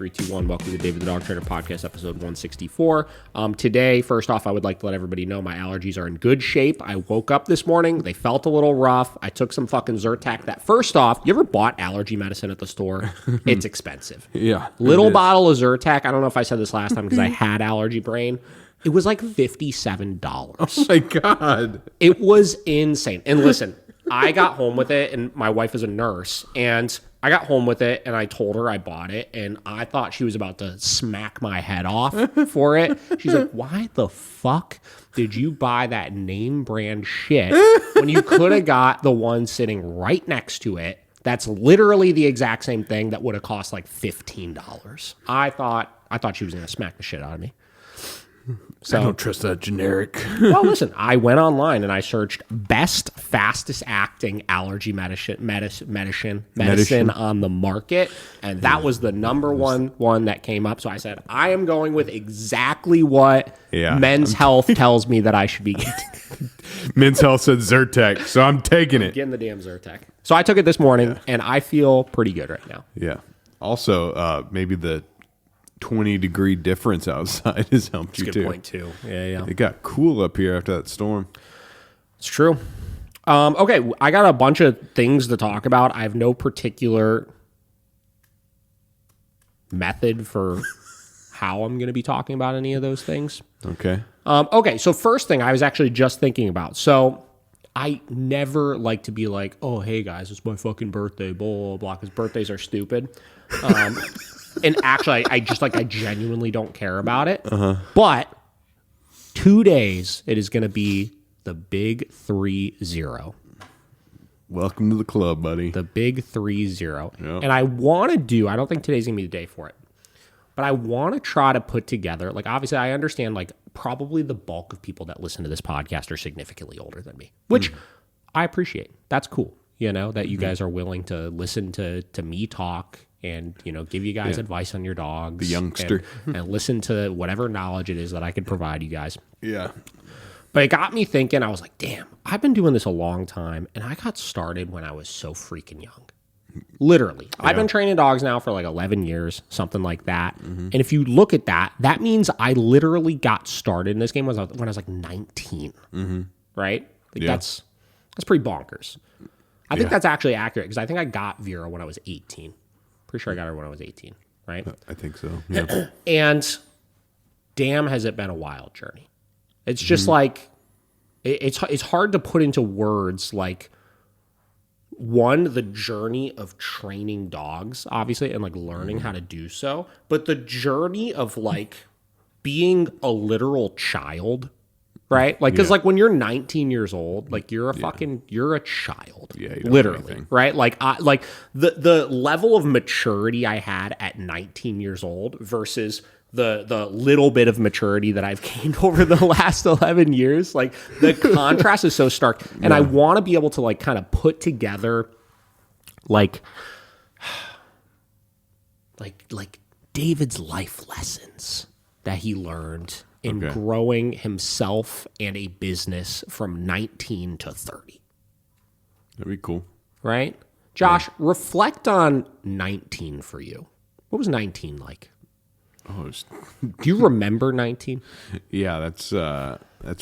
3, 2, 1. Welcome to the David the Dog Trainer Podcast, episode 164. Today, first off, I would like to let everybody know my allergies are in good shape. I woke up this morning. They felt a little rough. I took some fucking Zyrtec. That first off, you ever bought allergy medicine at the store? It's expensive. Yeah. Little bottle of Zyrtec. I don't know if I said this last time because I had allergy brain. It was like $57. Oh my God. It was insane. And listen, I got home with it, and my wife is a nurse, and I got home with it, and I told her I bought it, and I thought she was about to smack my head off for it. She's like, why the fuck did you buy that name brand shit when you could have got the one sitting right next to it that's literally the exact same thing that would have cost like $15? I thought she was going to smack the shit out of me. So I don't trust that generic. Well, listen, I went online and I searched best, fastest acting allergy medicine on the market. And that was the number one that came up. So I said, I am going with exactly what Men's Health tells me that I should be getting. Men's Health said Zyrtec, so I'm taking it. Getting the damn Zyrtec. So I took it this morning and I feel pretty good right now. Yeah. Also, maybe the 20-degree difference outside has helped you too. That's a good point too. Yeah. It got cool up here after that storm. It's true. Okay, I got a bunch of things to talk about. I have no particular method for how I'm going to be talking about any of those things. Okay. Okay, so first thing I was actually just thinking about. So I never like to be like, oh, hey guys, it's my fucking birthday, blah, blah, blah, because birthdays are stupid. And actually, I genuinely don't care about it. But 2 days, it is going to be the big 3-0. Welcome to the club, buddy. The big 3-0. Yep. And I want to I don't think today's going to be the day for it. But I want to try to put together, like, obviously, I understand, like, probably the bulk of people that listen to this podcast are significantly older than me, which I appreciate. That's cool, that you guys are willing to listen to me talk and, give you guys advice on your dogs. The youngster. And listen to whatever knowledge it is that I could provide you guys. Yeah. But it got me thinking, I was like, damn, I've been doing this a long time, and I got started when I was so freaking young. Literally. Yeah. I've been training dogs now for like 11 years, something like that. And if you look at that, that means I literally got started in this game when I was like 19. Right? Like that's pretty bonkers. I think that's actually accurate because I think I got Vera when I was 18. Pretty sure I got her when I was 18, right? I think so. Yeah. And damn, has it been a wild journey. It's just like, it's hard to put into words, like, one, the journey of training dogs, obviously, and like learning how to do so, but the journey of like being a literal child, right? Like, because like when you're 19 years old, like you're a child, literally, right? Like the level of maturity I had at 19 years old versus the little bit of maturity that I've gained over the last 11 years, like the contrast is so stark. And I want to be able to like kind of put together like David's life lessons that he learned in growing himself and a business from 19 to 30. That'd be cool. Right? Josh, reflect on 19 for you. What was 19 like? Oh, do you remember 19? Yeah, that's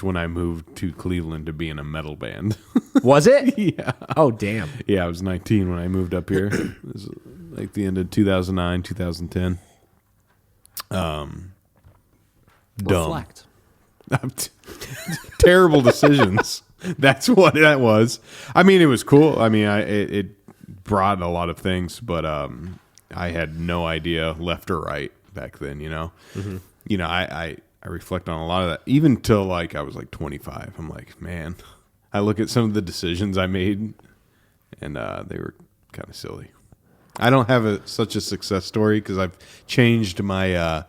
when I moved to Cleveland to be in a metal band. Was it? Yeah. Oh, damn. Yeah, I was 19 when I moved up here. It was like the end of 2009, 2010. Reflect. Dumb. Terrible decisions. That's what that was. I mean, it was cool. I mean, it brought a lot of things, but I had no idea left or right back then, I reflect on a lot of that, even till like I was like 25. I'm like, man, I look at some of the decisions I made, and they were kind of silly. I don't have such a success story because I've changed my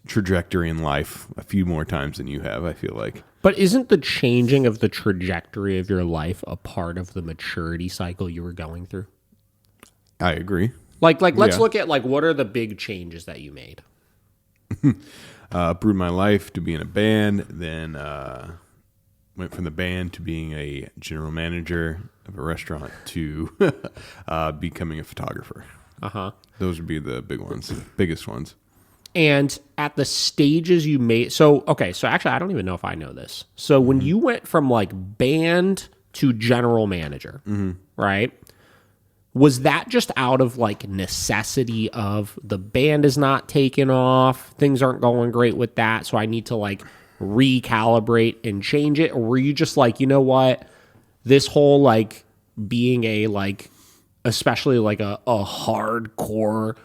trajectory in life a few more times than you have, I feel like. But isn't the changing of the trajectory of your life a part of the maturity cycle you were going through? I agree. Like let's look at like what are the big changes that you made? Uprooted my life to be in a band, then went from the band to being a general manager of a restaurant to becoming a photographer. Those would be the biggest ones. And at the stages you made, so actually I don't even know if I know this. So when you went from like band to general manager, right? Was that just out of like necessity of the band is not taking off, things aren't going great with that, so I need to like recalibrate and change it? Or were you just like, you know what, this whole like being a like, especially like a hardcore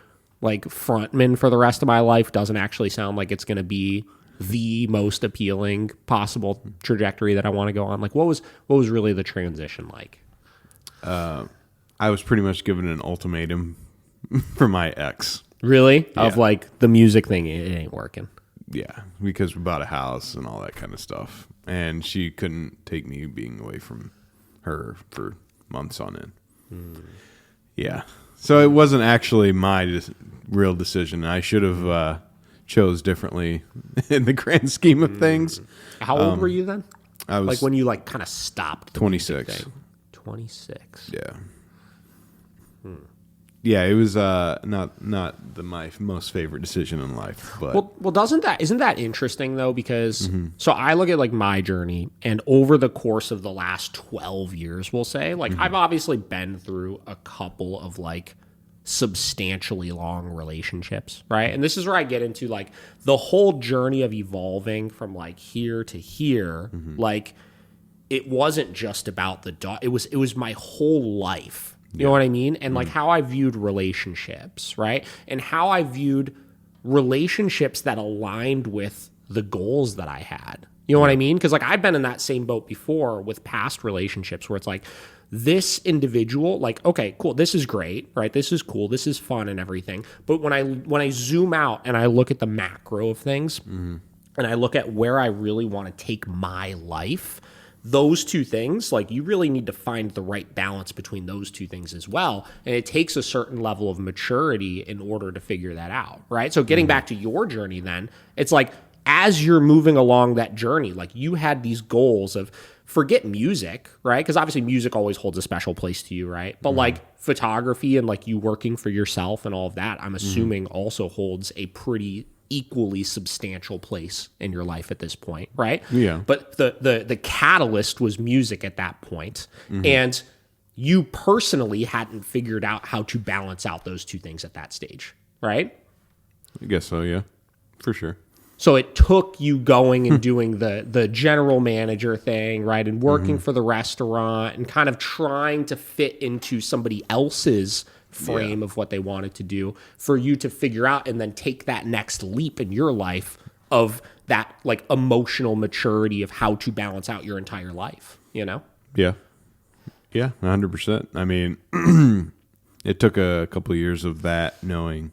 like frontman for the rest of my life doesn't actually sound like it's going to be the most appealing possible trajectory that I want to go on? Like what was really the transition like? I was pretty much given an ultimatum for my ex. Really? Yeah. Of like the music thing, it ain't working. Yeah, because we bought a house and all that kind of stuff. And she couldn't take me being away from her for months on end. Yeah. So it wasn't actually my real decision. I should have chose differently in the grand scheme of things. How old were you then? I was like when you like kind of stopped the 26. music thing? 26. Yeah. Yeah, it was not my most favorite decision in life, but well, isn't that interesting though? Because so I look at like my journey, and over the course of the last 12 years, we'll say, like I've obviously been through a couple of like substantially long relationships, right? And this is where I get into like the whole journey of evolving from like here to here. Like it wasn't just about the dog; it was my whole life. You know what I mean? And like how I viewed relationships, right? And how I viewed relationships that aligned with the goals that I had. You know what I mean? Because like I've been in that same boat before with past relationships where it's like this individual, like, okay, cool, this is great, right? This is cool, this is fun and everything. But when I zoom out and I look at the macro of things and I look at where I really want to take my life, those two things, like you really need to find the right balance between those two things as well. And it takes a certain level of maturity in order to figure that out, right? So getting back to your journey then, it's like as you're moving along that journey, like you had these goals of forget music, right? Because obviously music always holds a special place to you, right? But like photography and like you working for yourself and all of that, I'm assuming also holds a pretty equally substantial place in your life at this point, right? Yeah. But the catalyst was music at that point. And you personally hadn't figured out how to balance out those two things at that stage, right? I guess so, yeah. For sure. So it took you going and doing the general manager thing, right? And working for the restaurant and kind of trying to fit into somebody else's frame of what they wanted to do for you to figure out and then take that next leap in your life of that like emotional maturity of how to balance out your entire life, you know? Yeah. Yeah, 100%. I mean, it took a couple of years of that, knowing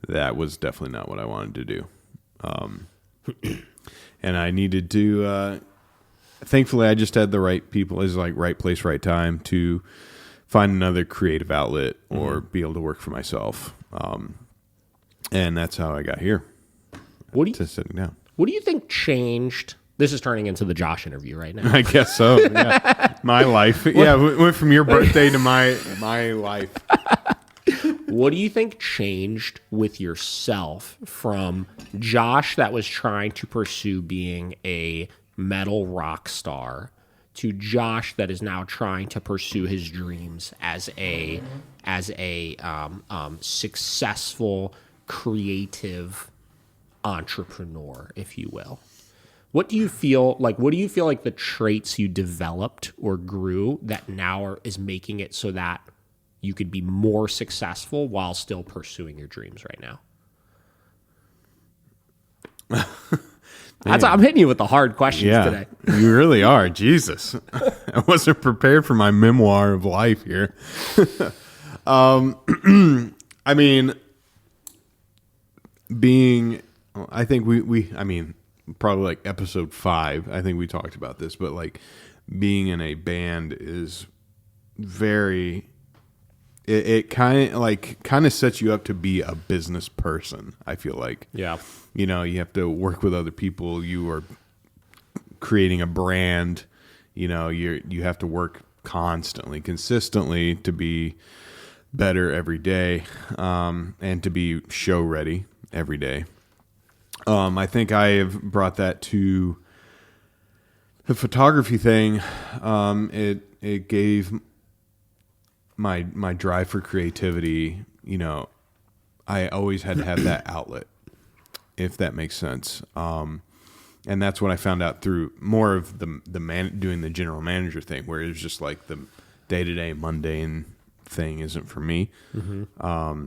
that was definitely not what I wanted to do. And I needed to, thankfully I just had the right people, is like right place, right time to find another creative outlet or be able to work for myself. And that's how I got here. Sitting down. What do you think changed? This is turning into the Josh interview right now. I guess so. Yeah. My life. Yeah. We went from your birthday to my life. What do you think changed with yourself from Josh that was trying to pursue being a metal rock star to Josh that is now trying to pursue his dreams as a successful, creative entrepreneur, if you will? What do you feel like the traits you developed or grew that now is making it so that you could be more successful while still pursuing your dreams right now? I'm hitting you with the hard questions today. You really are. Jesus. I wasn't prepared for my memoir of life here. I mean, I think probably like episode 5, I think we talked about this, but like being in a band is it kind of sets you up to be a business person. I feel like, you have to work with other people. You are creating a brand. You have to work consistently to be better every day, and to be show ready every day. I think I have brought that to the photography thing. It gave my drive for creativity. You know, I always had to have that outlet, if that makes sense. And that's what I found out through more of doing the general manager thing, where it was just like the day-to-day mundane thing isn't for me. Mm-hmm.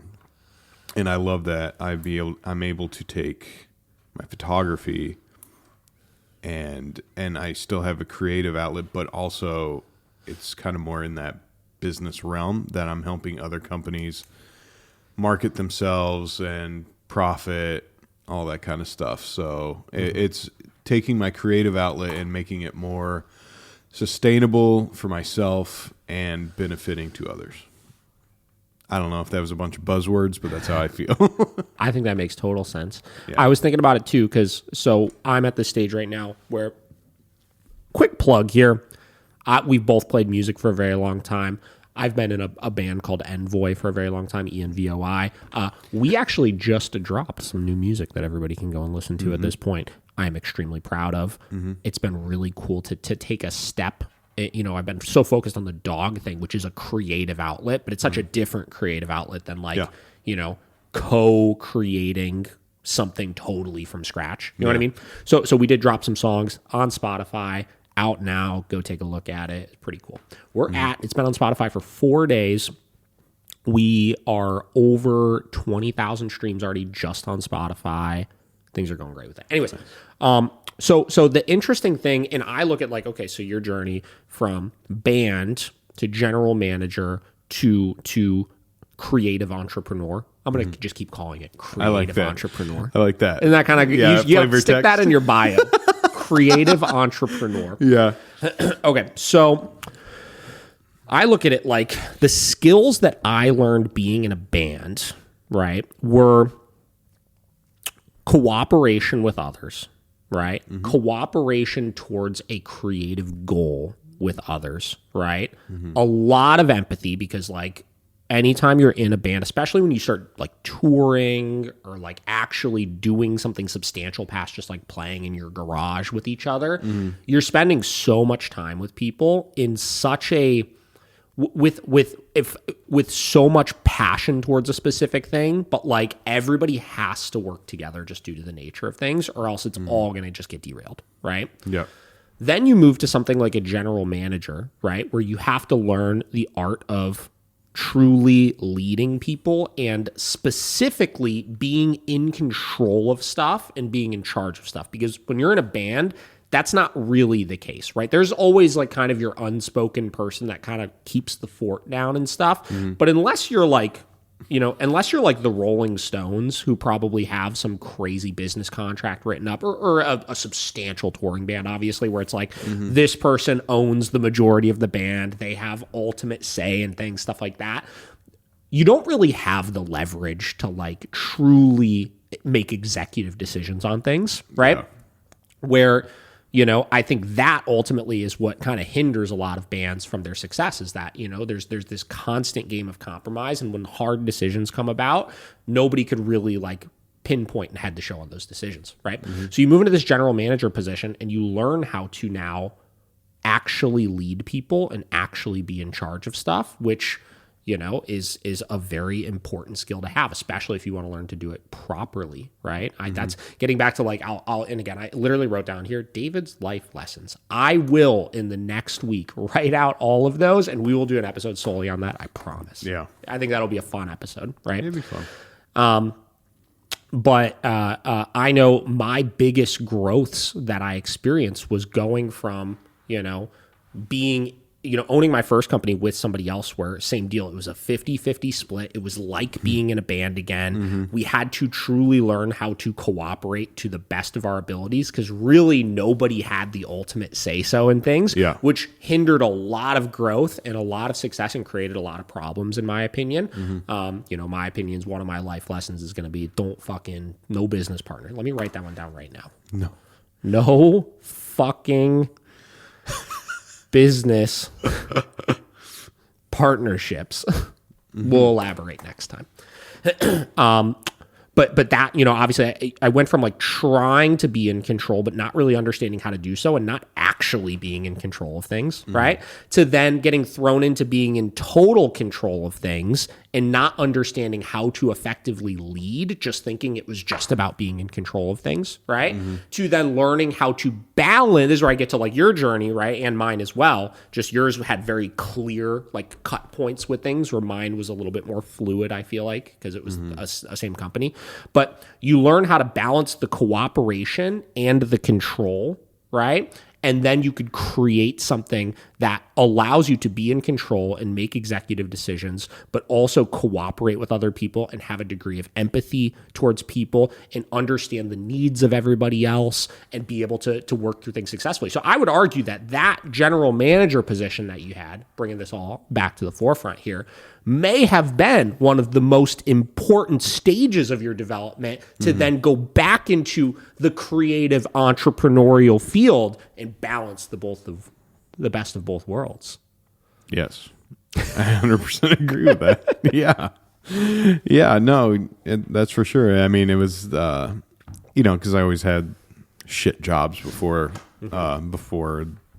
And I love that I'm able to take my photography and I still have a creative outlet, but also it's kind of more in that business realm that I'm helping other companies market themselves and profit, all that kind of stuff. So it's taking my creative outlet and making it more sustainable for myself and benefiting to others. I don't know if that was a bunch of buzzwords, but that's how I feel. I think that makes total sense. Yeah. I was thinking about it too, because I'm at this stage right now where, quick plug here, we've both played music for a very long time. I've been in a band called Envoy for a very long time, ENVOI. We actually just dropped some new music that everybody can go and listen to at this point. I am extremely proud of. It's been really cool to take a step. You know, I've been so focused on the dog thing, which is a creative outlet, but it's such a different creative outlet than you know, co-creating something totally from scratch. You know what I mean? So we did drop some songs on Spotify, out now. Go take a look at it. It's pretty cool. It's been on Spotify for 4 days. We are over 20,000 streams already just on Spotify. Things are going great with it. Anyways, so the interesting thing, and I look at like, okay, so your journey from band to general manager to creative entrepreneur. I'm going to just keep calling it creative entrepreneur. I like that. And that kind of, you have to stick that in your bio. Creative entrepreneur. Yeah. Okay, so I look at it like the skills that I learned being in a band, right, were cooperation with others, right? Mm-hmm. Cooperation towards a creative goal with others, right? Mm-hmm. A lot of empathy, because like anytime you're in a band, especially when you start like touring or like actually doing something substantial past just like playing in your garage with each other, you're spending so much time with people in such a with so much passion towards a specific thing, but like everybody has to work together just due to the nature of things, or else it's all going to just get derailed, right? Yeah. Then you move to something like a general manager, right, where you have to learn the art of truly leading people and specifically being in control of stuff and being in charge of stuff. Because when you're in a band, that's not really the case, right? There's always like kind of your unspoken person that kind of keeps the fort down and stuff. But unless you're like, you know, unless you're like the Rolling Stones, who probably have some crazy business contract written up, or a substantial touring band, obviously, where it's like this person owns the majority of the band, they have ultimate say and things, stuff like that. You don't really have the leverage to like truly make executive decisions on things, right? Yeah. Where, you know, I think that ultimately is what kind of hinders a lot of bands from their success, is that, you know, there's this constant game of compromise, and when hard decisions come about, nobody could really like pinpoint and head to show on those decisions, right? So you move into this general manager position and you learn how to now actually lead people and actually be in charge of stuff, which, you know, is a very important skill to have, especially if you want to learn to do it properly, right? That's getting back to like, and again, I literally wrote down here, David's life lessons. I will, in the next week, write out all of those, and we will do an episode solely on that, I promise. Yeah. I think that'll be a fun episode, right? It'll be fun. But I know my biggest growths that I experienced was going from, you know, being, you know, owning my first company with somebody else, where same deal. It was a 50-50 split. It was like being in a band again. We had to truly learn how to cooperate to the best of our abilities, because really nobody had the ultimate say-so in things, which hindered a lot of growth and a lot of success and created a lot of problems, in my opinion. You know, my opinion is one of my life lessons is going to be no business partner. Let me write that one down right now. No fucking business partnerships. We'll elaborate next time. But that, obviously I went from like trying to be in control, but not really understanding how to do so and not actually being in control of things, right? To then getting thrown into being in total control of things and not understanding how to effectively lead, just thinking it was just about being in control of things, right? To then learning how to balance, this is where I get to like your journey, right? And mine as well. Just yours had very clear like cut points with things, where mine was a little bit more fluid, I feel like, because it was a same company. But you learn how to balance the cooperation and the control, right? And then you could create something that allows you to be in control and make executive decisions, but also cooperate with other people and have a degree of empathy towards people and understand the needs of everybody else and be able to work through things successfully. So I would argue that general manager position that you had, bringing this all back to the forefront here, may have been one of the most important stages of your development to then go back into the creative entrepreneurial field and balance the best of both worlds. Yes. I 100% agree with that. Yeah. Yeah, no, that's for sure. I mean, it was, because I always had shit jobs before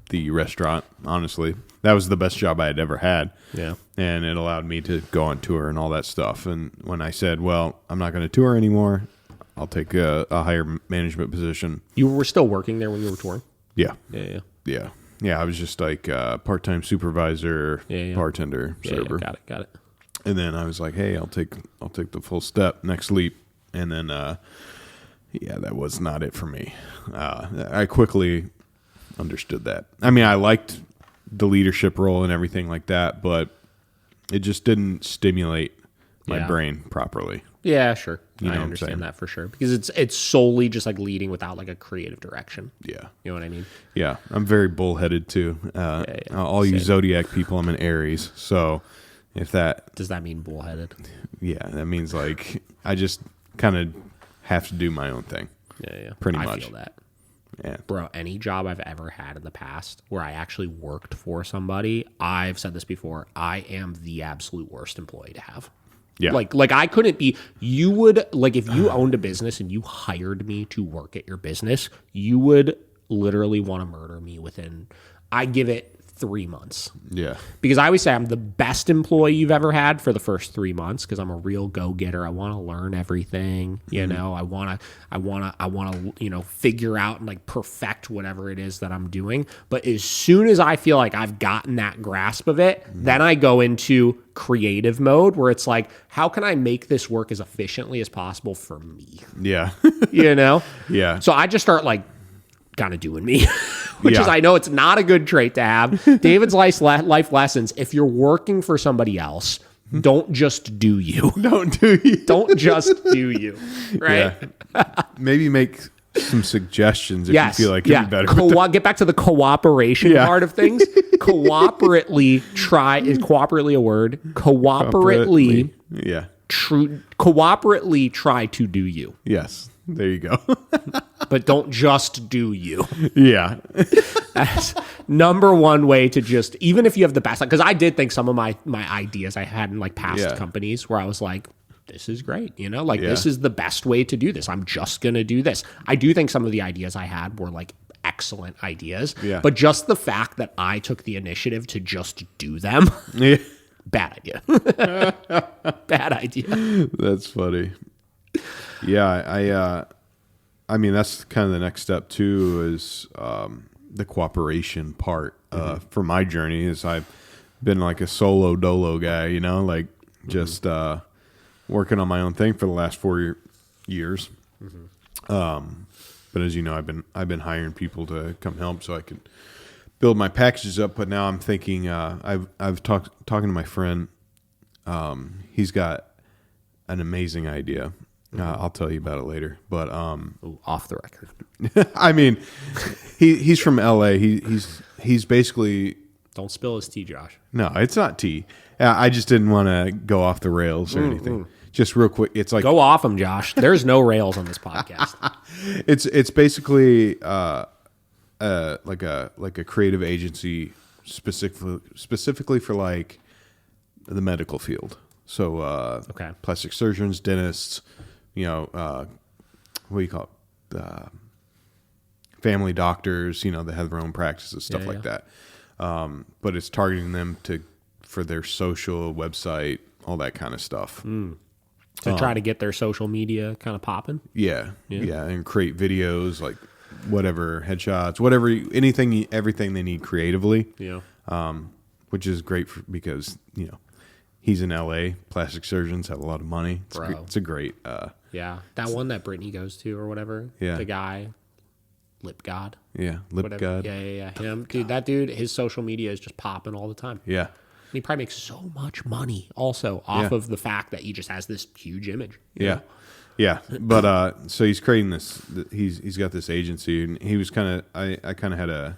the restaurant, honestly. That was the best job I had ever had. Yeah. And it allowed me to go on tour and all that stuff. And when I said, well, I'm not going to tour anymore, I'll take a higher management position. You were still working there when you were touring? Yeah. Yeah. Yeah, I was just like part-time supervisor, bartender, server. Got it. And then I was like, hey, I'll take the full step, next leap. And then, that was not it for me. I quickly understood that. I mean, I liked the leadership role and everything like that, but it just didn't stimulate my brain properly. Yeah, sure. You know I understand that for sure, because it's solely just like leading without like a creative direction. Yeah. You know what I mean? Yeah. I'm very bullheaded too. All you Zodiac people, I'm an Aries. So if that... Does that mean bullheaded? Yeah. That means like I just kind of have to do my own thing. Yeah. Pretty much. I feel that. Yeah. Bro, any job I've ever had in the past where I actually worked for somebody, I've said this before, I am the absolute worst employee to have. Yeah. Like I couldn't be, you would, like if you owned a business and you hired me to work at your business, you would literally want to murder me within, I give it 3 months. Yeah. Because I always say I'm the best employee you've ever had for the first 3 months, because I'm a real go-getter. I want to learn everything, you know. I want to figure out and like perfect whatever it is that I'm doing. But as soon as I feel like I've gotten that grasp of it, then I go into creative mode where it's like, how can I make this work as efficiently as possible for me? Yeah. You know? Yeah. So I just start like kind of doing me. Which Yeah. is, I know it's not a good trait to have. David's life lessons, if you're working for somebody else, don't just do you. Don't do you. Don't just do you. Right? Yeah. Maybe make some suggestions if you feel like it'd be better. Get back to the cooperation part of things. Cooperatively try, is cooperatively a word? Cooperatively. Yeah. Cooperatively try to do you. Yes. There you go. But don't just do you. Yeah. That's number one way to just, even if you have the best, because I did think some of my ideas I had in like past companies where I was like, this is great, you know, like this is the best way to do this. I'm just going to do this. I do think some of the ideas I had were like excellent ideas, but just the fact that I took the initiative to just do them, bad idea. Bad idea. That's funny. Yeah, I mean, that's kind of the next step too, is the cooperation part. For my journey, is I've been like a solo dolo guy, you know, like just working on my own thing for the last 4 years. But as you know, I've been hiring people to come help so I can build my packages up. But now I'm thinking, I've talking to my friend. He's got an amazing idea. I'll tell you about it later, but off the record. I mean, he's from LA. He's basically, don't spill his tea, Josh. No, it's not tea. I just didn't want to go off the rails or anything. Just real quick, it's like, go off them, Josh. There's no rails on this podcast. It's basically like a creative agency specifically for like the medical field. So Okay. plastic surgeons, dentists, what do you call it? Family doctors, that have their own practices, stuff like that. But it's targeting them for their social website, all that kind of stuff. To try to get their social media kind of popping. Yeah, and create videos, like whatever, headshots, whatever, everything they need creatively. Yeah. Which is great because he's in LA. Plastic surgeons have a lot of money. It's a great. Yeah, that one that Brittany goes to or whatever. Yeah. The guy, Lip God. Yeah, Lip Whatever. God. Yeah. Him, dude. That dude, his social media is just popping all the time. Yeah. And he probably makes so much money also off of the fact that he just has this huge image. you know? Yeah. But so he's creating this. He's got this agency, and he was kind of. I kind of had a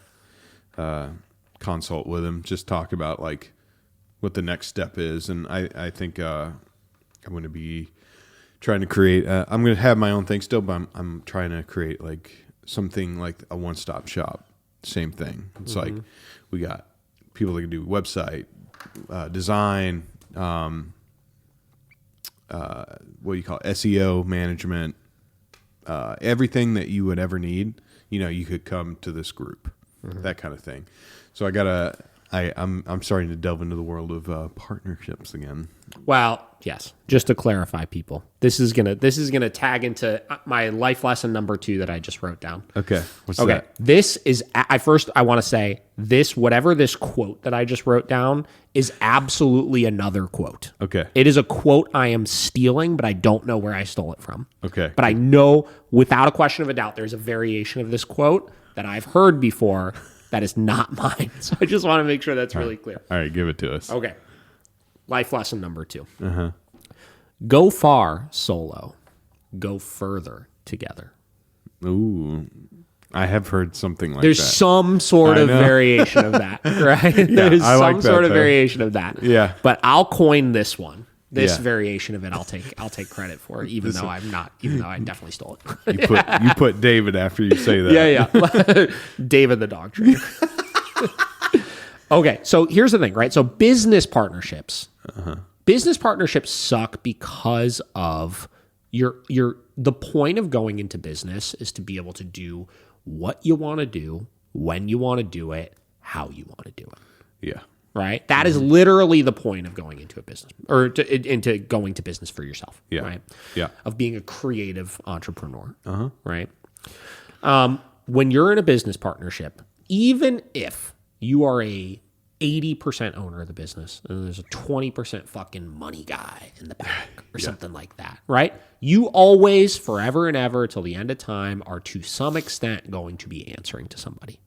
consult with him, just talk about like what the next step is, and I think I'm going to be trying to create. I'm going to have my own thing still, but I'm trying to create like something like a one-stop shop. Same thing. It's like we got people that can do website. Design, what do you call it? SEO management, everything that you would ever need, you could come to this group, that kind of thing. So I'm starting to delve into the world of partnerships again. Well, yes. Just to clarify, people, this is gonna tag into my life lesson number 2 that I just wrote down. Okay. What's that? This is I want to say this. Whatever this quote that I just wrote down is absolutely another quote. Okay. It is a quote I am stealing, but I don't know where I stole it from. Okay. But I know without a question of a doubt, there's a variation of this quote that I've heard before that is not mine. So I just want to make sure that's really clear. All right, give it to us. Okay. Life lesson number 2. Go far solo. Go further together. Ooh, I have heard something like There's that. some sort of variation of that, right? There's I like some that, sort of though. variation of that. Yeah. But I'll coin this one. This Yeah. variation of it, I'll take credit for it, even though I definitely stole it. You put David after you say that. Yeah. David the dog trainer. Okay, so here's the thing, right? So business partnerships. Business partnerships suck because of the point of going into business is to be able to do what you want to do, when you want to do it, how you want to do it. Yeah. Right? That is literally the point of going into a business or into going to business for yourself. Yeah. Right? Yeah. Of being a creative entrepreneur. Right? When you're in a business partnership, even if you are a 80% owner of the business and there's a 20% fucking money guy in the back or something like that, right? You always, forever and ever, till the end of time, are to some extent going to be answering to somebody.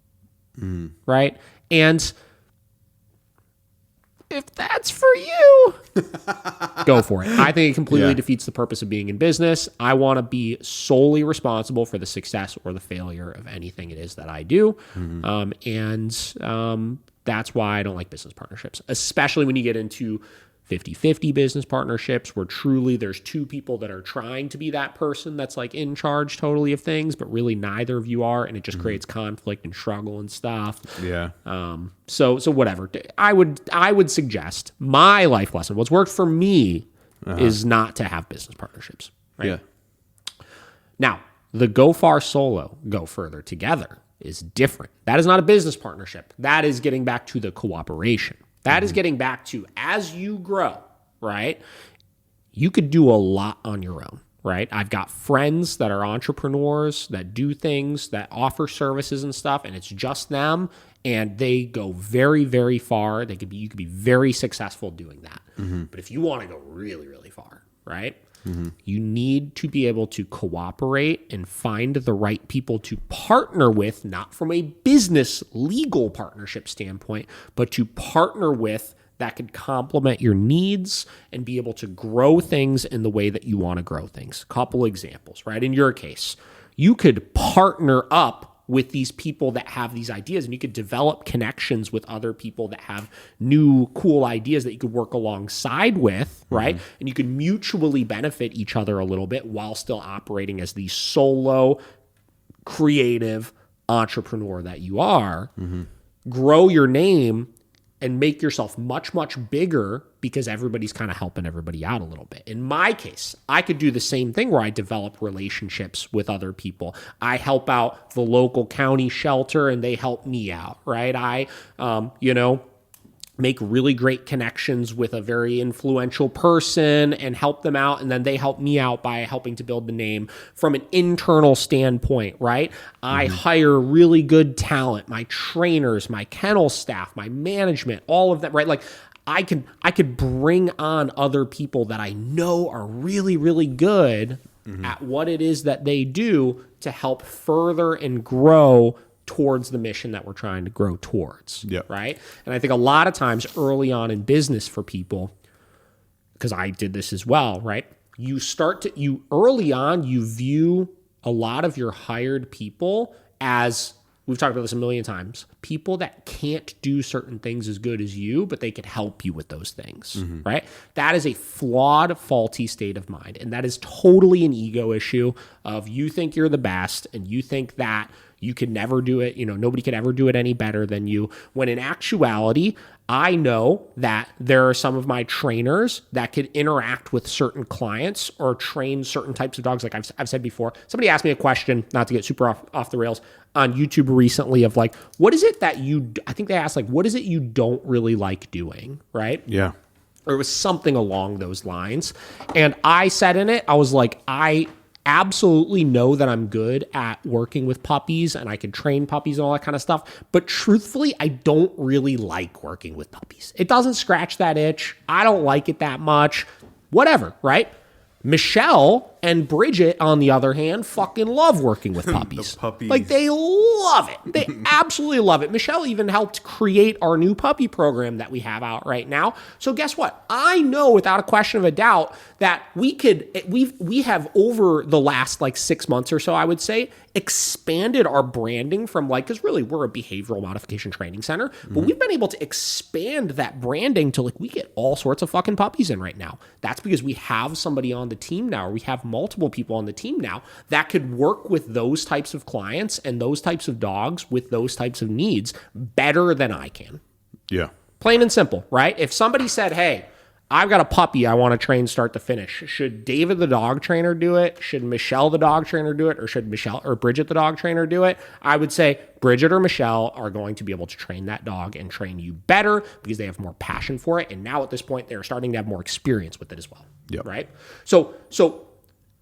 Right? And if that's for you, go for it. I think it completely defeats the purpose of being in business. I want to be solely responsible for the success or the failure of anything it is that I do. That's why I don't like business partnerships, especially when you get into 50-50 business partnerships where truly there's two people that are trying to be that person that's like in charge totally of things, but really neither of you are, and it just creates conflict and struggle and stuff. Yeah. So whatever. I would suggest my life lesson, what's worked for me is not to have business partnerships. Right? Yeah. Now, the go far solo, go further together is different. That is not a business partnership. That is getting back to the cooperation. That is getting back to as you grow, right? You could do a lot on your own, right? I've got friends that are entrepreneurs that do things, that offer services and stuff, and it's just them, and they go very, very far. You could be very successful doing that. But if you want to go really, really far, right? You need to be able to cooperate and find the right people to partner with, not from a business legal partnership standpoint, but to partner with that could complement your needs and be able to grow things in the way that you want to grow things. Couple examples, right? In your case, you could partner up with these people that have these ideas, and you could develop connections with other people that have new cool ideas that you could work alongside with, right? And you could mutually benefit each other a little bit while still operating as the solo creative entrepreneur that you are. Grow your name and make yourself much, much bigger because everybody's kind of helping everybody out a little bit. In my case, I could do the same thing where I develop relationships with other people. I help out the local county shelter and they help me out, right? I, make really great connections with a very influential person and help them out. And then they help me out by helping to build the name from an internal standpoint, right? I hire really good talent, my trainers, my kennel staff, my management, all of that, right? Like I could bring on other people that I know are really, really good at what it is that they do to help further and grow towards the mission that we're trying to grow towards, right? And I think a lot of times early on in business for people, because I did this as well, right? Early on, you view a lot of your hired people as, we've talked about this a million times, people that can't do certain things as good as you, but they could help you with those things, right? That is a flawed, faulty state of mind. And that is totally an ego issue of you think you're the best and you think that you could never do it. Nobody could ever do it any better than you. When in actuality, I know that there are some of my trainers that could interact with certain clients or train certain types of dogs. Like I've said before, somebody asked me a question, not to get super off the rails, on YouTube recently of like, what is it that I think they asked like, what is it you don't really like doing, right? Yeah. Or it was something along those lines. And I said in it, I was like, I absolutely know that I'm good at working with puppies and I can train puppies and all that kind of stuff. But truthfully, I don't really like working with puppies. It doesn't scratch that itch. I don't like it that much. Whatever, right? Michelle and Bridget, on the other hand, fucking love working with puppies. The puppies. Like, they love it. They absolutely love it. Michelle even helped create our new puppy program that we have out right now. So guess what? I know without a question of a doubt that we have over the last 6 months or so, I would say, expanded our branding from because really we're a behavioral modification training center, but we've been able to expand that branding to we get all sorts of fucking puppies in right now. That's because we have somebody on the team now, or we have multiple people on the team now that could work with those types of clients and those types of dogs with those types of needs better than I can. Yeah. Plain and simple, right? If somebody said, hey, I've got a puppy I want to train start to finish. Should David the dog trainer do it? Should Michelle the dog trainer do it? Or should Michelle or Bridget the dog trainer do it? I would say Bridget or Michelle are going to be able to train that dog and train you better because they have more passion for it. And now at this point, they're starting to have more experience with it as well. Yep. Right? So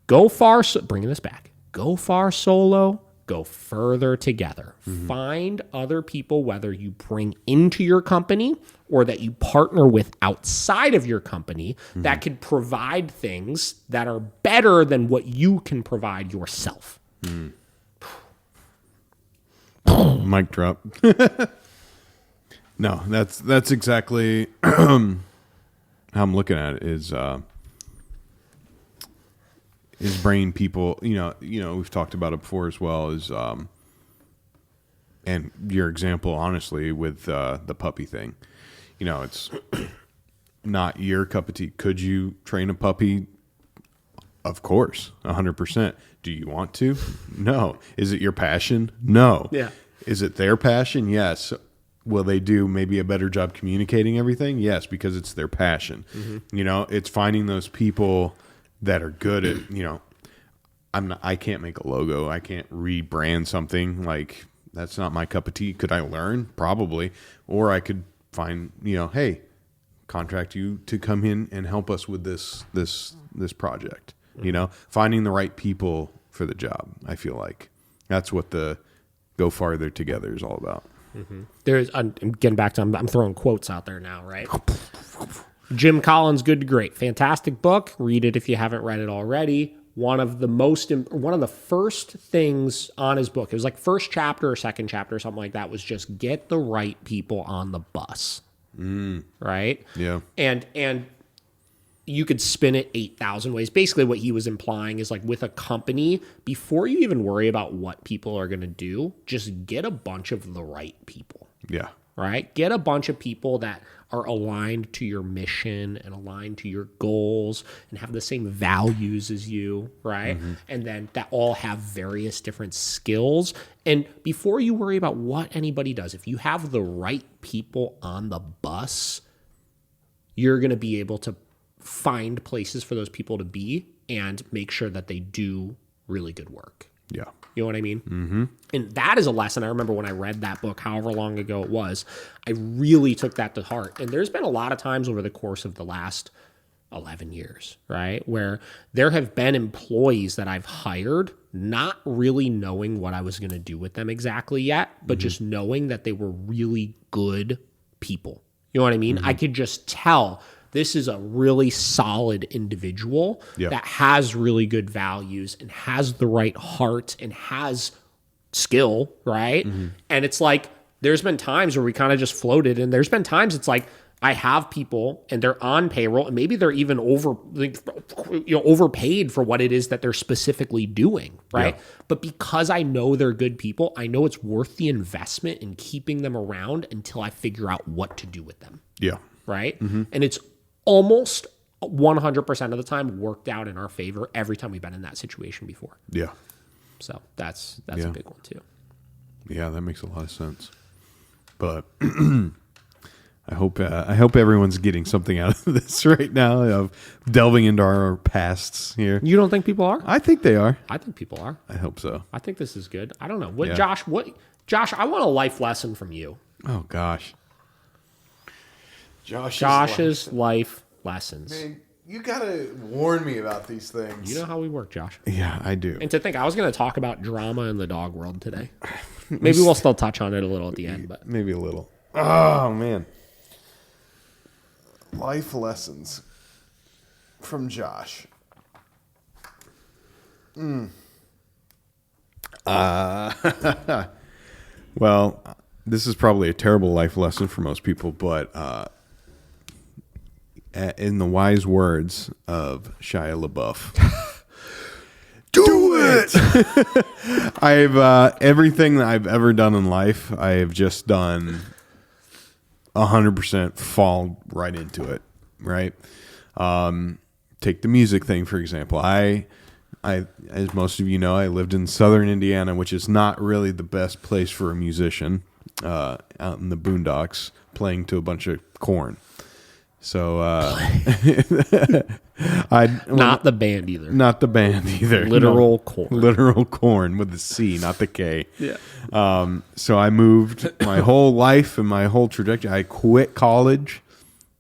go far, bringing this back, go far solo, go further together. Find other people, whether you bring into your company or that you partner with outside of your company, that could provide things that are better than what you can provide yourself. Mic drop. No, that's exactly how I'm looking at it is bringing people, we've talked about it before as well, and your example, honestly, with the puppy thing, it's not your cup of tea. Could you train a puppy? Of course, 100%. Do you want to? No. Is it your passion? No. Yeah. Is it their passion? Yes. Will they do maybe a better job communicating everything? Yes, because it's their passion. It's finding those people that are good at, I can't make a logo. I can't rebrand something. That's not my cup of tea. Could I learn? Probably. Or I could find, hey, contract you to come in and help us with this project. Finding the right people for the job. I feel like that's what the go farther together is all about. I'm getting back to, I'm throwing quotes out there now, right? Jim Collins, Good to Great. Fantastic book. Read it if you haven't read it already. One of the first things on his book, it was first chapter or second chapter or something like that, was just get the right people on the bus. Right? Yeah. And you could spin it 8,000 ways. Basically what he was implying is with a company, before you even worry about what people are going to do, just get a bunch of the right people. Yeah. right? Get a bunch of people that are aligned to your mission and aligned to your goals and have the same values as you, right? And then that all have various different skills. And before you worry about what anybody does, if you have the right people on the bus, you're going to be able to find places for those people to be and make sure that they do really good work. Yeah. You know what I mean? Mm-hmm. And that is a lesson. I remember when I read that book, however long ago it was, I really took that to heart. And there's been a lot of times over the course of the last 11 years, right, where there have been employees that I've hired not really knowing what I was going to do with them exactly yet, but just knowing that they were really good people. You know what I mean? I could just tell this is a really solid individual that has really good values and has the right heart and has skill, right? And it's like, there's been times where we kind of just floated, and there's been times it's like, I have people and they're on payroll and maybe they're even overpaid for what it is that they're specifically doing, right? But because I know they're good people, I know it's worth the investment in keeping them around until I figure out what to do with them. Yeah. Right? And it's almost 100% of the time worked out in our favor every time we've been in that situation before. Yeah. So that's a big one too. Yeah, that makes a lot of sense. But I hope everyone's getting something out of this right now, of delving into our pasts here. You don't think people are? I think they are. I think people are. I hope so. I think this is good. I don't know. Josh, I want a life lesson from you. Oh gosh. Josh's life lessons. Man, you gotta warn me about these things. You know how we work, Josh. Yeah, I do. And to think, I was going to talk about drama in the dog world today. Maybe we'll still touch on it a little at the end, but maybe a little. Oh man. Life lessons from Josh. Well, this is probably a terrible life lesson for most people, but in the wise words of Shia LaBeouf, do it! I've everything that I've ever done in life, I have just done 100% fall right into it, right? Take the music thing, for example. I, as most of you know, I lived in southern Indiana, which is not really the best place for a musician, out in the boondocks playing to a bunch of corn. So, not the band either. Not the band either. Literal corn. Literal corn with the C, not the K. Yeah. So I moved my whole life and my whole trajectory. I quit college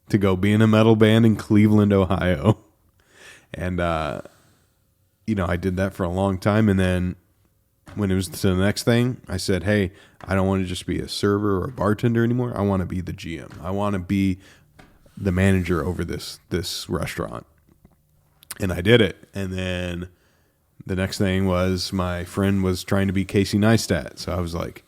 to go be in a metal band in Cleveland, Ohio. And, I did that for a long time. And then when it was to the next thing, I said, hey, I don't want to just be a server or a bartender anymore. I want to be the GM. I want to be the manager over this restaurant. And I did it. And then the next thing was my friend was trying to be Casey Neistat. So I was like,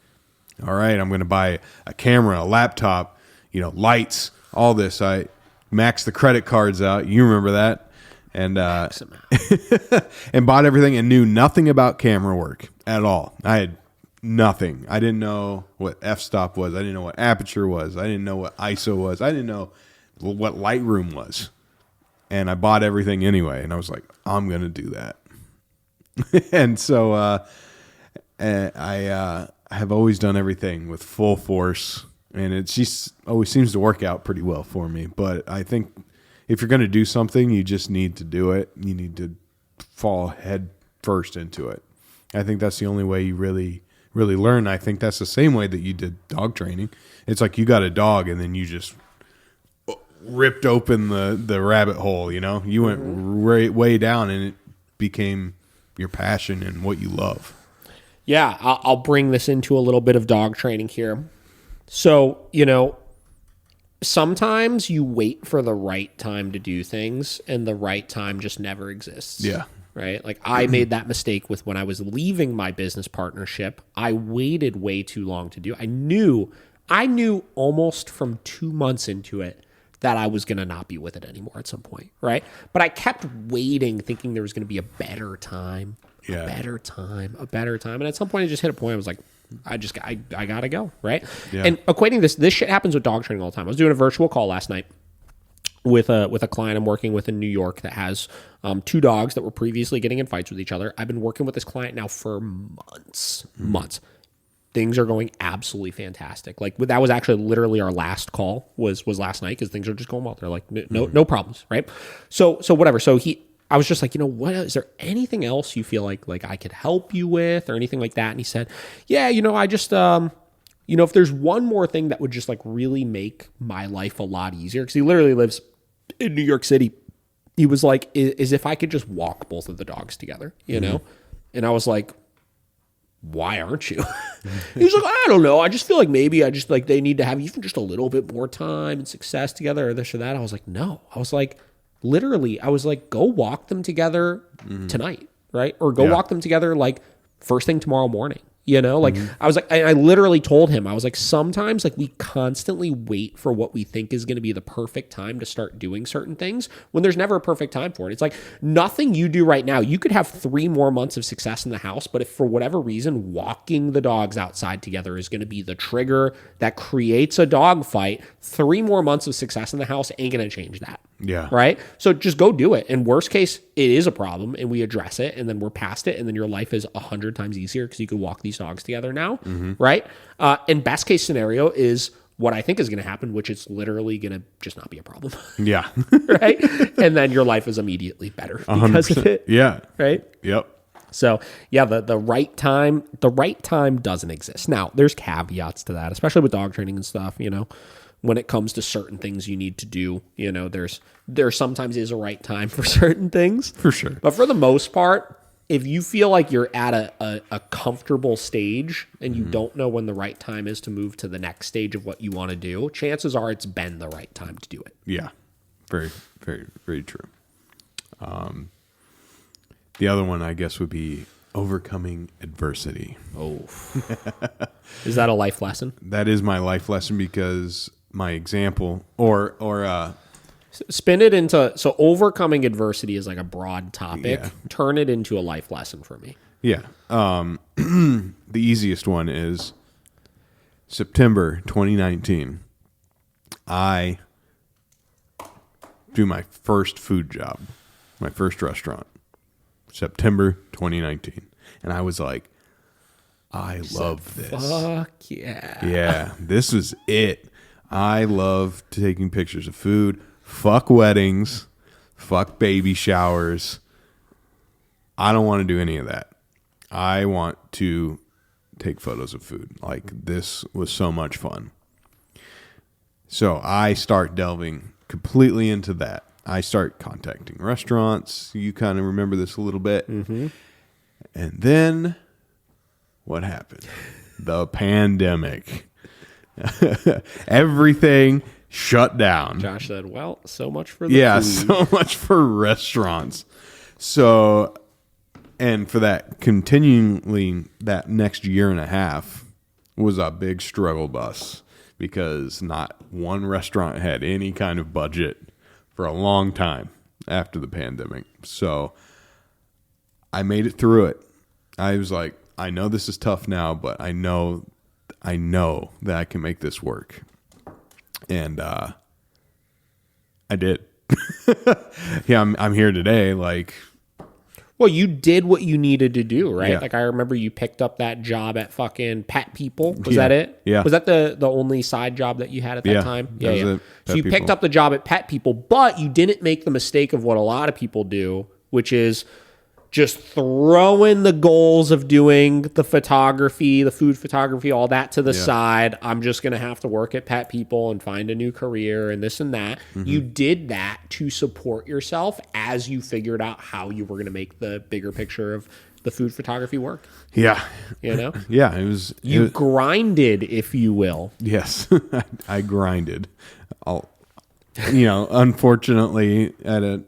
all right, I'm going to buy a camera, a laptop, lights, all this. I maxed the credit cards out. You remember that. And and bought everything and knew nothing about camera work at all. I had nothing. I didn't know what f-stop was. I didn't know what aperture was. I didn't know what ISO was. I didn't know what Lightroom was. And I bought everything anyway. And I was like, I'm going to do that. And so I have always done everything with full force. And it just always seems to work out pretty well for me. But I think if you're going to do something, you just need to do it. You need to fall head first into it. I think that's the only way you really, really learn. I think that's the same way that you did dog training. It's like you got a dog and then you just ripped open the rabbit hole, You went way down and it became your passion and what you love. Yeah, I'll bring this into a little bit of dog training here. So, sometimes you wait for the right time to do things and the right time just never exists. Yeah. Right? Like I made that mistake with when I was leaving my business partnership. I waited way too long to do. I knew almost from 2 months into it that I was going to not be with it anymore at some point, right? But I kept waiting thinking there was going to be a better time, a better time. And at some point I just hit a point I was like, I gotta go, right? Yeah. And equating this shit happens with dog training all the time. I was doing a virtual call last night with a client I'm working with in New York that has 2 dogs that were previously getting in fights with each other. I've been working with this client now for months. Things are going absolutely fantastic. Like that was actually literally our last call was last night because things are just going well. They're like no problems, right? So whatever. So I was just like, what is there anything else you feel like I could help you with or anything like that? And he said, yeah, I just if there's one more thing that would just like really make my life a lot easier, because he literally lives in New York City. He was like, is if I could just walk both of the dogs together, And I was like, why aren't you? He was like, I don't know. I just feel like maybe I just like they need to have even just a little bit more time and success together or this or that. I was like, no. I was like, literally, go walk them together tonight, right? Or go walk them together like first thing tomorrow morning. I was like, I literally told him, I was like, sometimes like we constantly wait for what we think is going to be the perfect time to start doing certain things when there's never a perfect time for it. It's like nothing you do right now. You could have 3 more months of success in the house, but if for whatever reason, walking the dogs outside together is going to be the trigger that creates a dog fight, 3 more months of success in the house ain't going to change that. Yeah. Right. So just go do it. And worst case, it is a problem and we address it and then we're past it. And then your life is 100 times easier because you could walk these dogs together now. Right. And best case scenario is what I think is going to happen, which is literally going to just not be a problem. Yeah. Right. And then your life is immediately better because 100%. of it. Yeah. Right. Yep. So yeah, the right time doesn't exist. Now there's caveats to that, especially with dog training and stuff, when it comes to certain things you need to do, there sometimes is a right time for certain things. For sure. But for the most part, if you feel like you're at a comfortable stage and you don't know when the right time is to move to the next stage of what you want to do, chances are it's been the right time to do it. Yeah. Very, very, very true. The other one, I guess, would be overcoming adversity. Oh. Is that a life lesson? That is my life lesson because my example spin it into, so overcoming adversity is like a broad topic. Yeah. Turn it into a life lesson for me. Yeah. The easiest one is September 2019. I do my first food job, my first restaurant, September 2019. And I was like, I love this. Fuck yeah. Yeah, this is it. I love taking pictures of food. Fuck weddings. Fuck baby showers. I don't want to do any of that. I want to take photos of food. Like, this was so much fun. So I start delving completely into that. I start contacting restaurants. You kind of remember this a little bit. And then what happened? The pandemic. Everything shut down. Josh said, well, so much for the food. So much for restaurants. So, and for that, continually, that next year and a half was a big struggle bus because not one restaurant had any kind of budget for a long time after the pandemic. So I made it through it. I was like, I know this is tough now, but I know that I can make this work. And I did. Yeah, I'm here today. Like, well, you did what you needed to do, right? Yeah. Like, I remember you picked up that job at fucking Pet People. Was Yeah. that it? Yeah. Was that the only side job that you had at that time? that was it. So Pet you picked People. up the job at Pet People, but you didn't make the mistake of what a lot of people do, which is just throwing the goals of doing the photography, the food photography, all that to the side. I'm just going to have to work at Pet People and find a new career and this and that. You did that to support yourself as you figured out how you were going to make the bigger picture of the food photography work. yeah. You know? Yeah, it was. You grinded, if you will. Yes, I grinded. Unfortunately, at a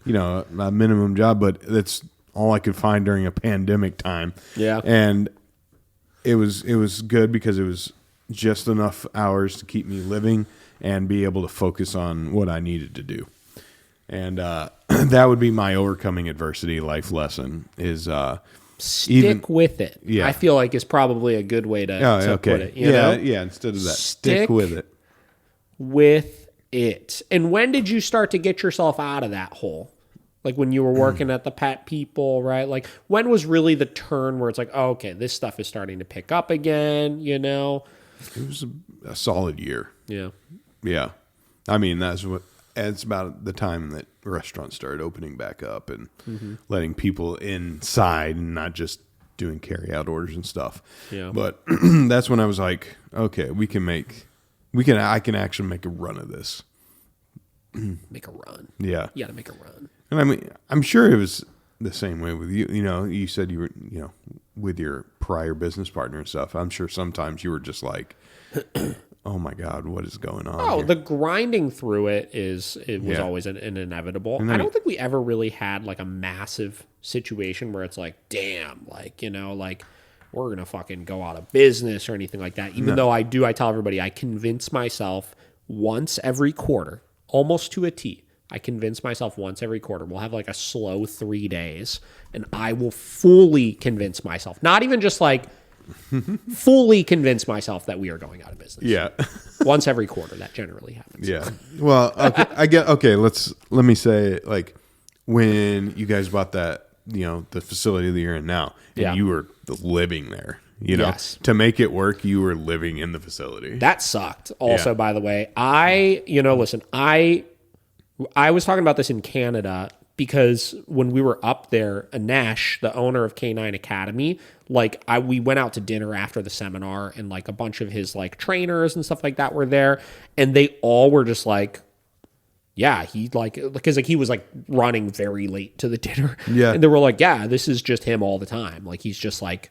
minimum job, but that's all I could find during a pandemic time. Yeah. And it was good because it was just enough hours to keep me living and be able to focus on what I needed to do. And that would be my overcoming adversity life lesson is Stick with it. Yeah. I feel like is probably a good way to put it. You know? Instead of that, stick with it. With it. And when did you start to get yourself out of that hole? Like when you were working at the Pet People, right? Like when was really the turn where it's like, oh, okay, this stuff is starting to pick up again, you know? It was a solid year. Yeah. Yeah. I mean, it's about the time that restaurants started opening back up and letting people inside and not just doing carry out orders and stuff. Yeah. But that's when I was like, okay, I can actually make a run of this. Make a run. Yeah. You got to make a run. And I mean, I'm sure it was the same way with you. You know, you said you were, with your prior business partner and stuff. I'm sure sometimes you were just like, oh my God, what is going on? Oh, here? the grinding through it was always an inevitable. I don't think we ever really had like a massive situation where it's like, damn, like, like we're going to fucking go out of business or anything like that. Even though I tell everybody, I convince myself once every quarter, almost to a T. I convince myself once every quarter. We'll have like a slow 3 days and I will fully convince myself, not even just like fully convince myself that we are going out of business. Yeah. Once every quarter, that generally happens. Yeah. Well, okay, let me say, like, when you guys bought that, the facility that you're in now, and you were living there, Yes. to make it work, you were living in the facility. That sucked. Also, by the way, listen, I was talking about this in Canada because when we were up there, Anesh, the owner of K9 Academy, we went out to dinner after the seminar and like a bunch of his like trainers and stuff like that were there. And they all were just like, yeah, because he was like running very late to the dinner. Yeah. And they were like, yeah, this is just him all the time. Like he's just like